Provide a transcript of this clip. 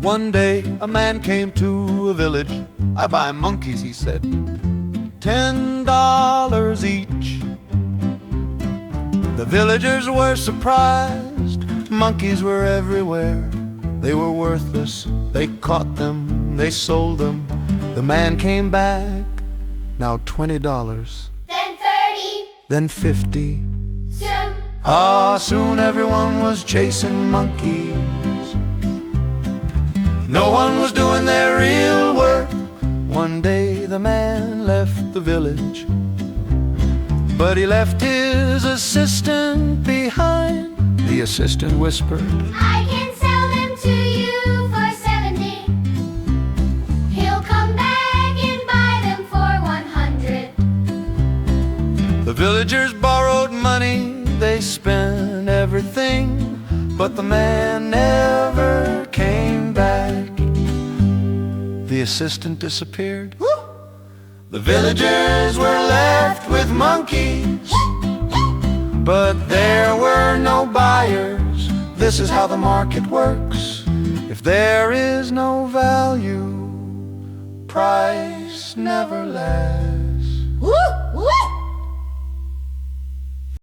One day a man came to a village. "I buy monkeys," he said, $10 each. The villagers were surprised. Monkeys were everywhere. They were worthless. They caught them, they sold them. The man came back. Now $20, Then 30, then 50. soon. Soon everyone was chasing monkeys. No one was doing their real work. One day the man left the village, but he left his assistant behind. The assistant whispered, I can sell them to you for 70. He'll come back and buy them for 100. the villagers borrowed money. They spent everything, but the man never came back. The assistant disappeared. The villagers were left with monkeys, but there were no buyers. This is how the market works. If there is no value, price never lasts.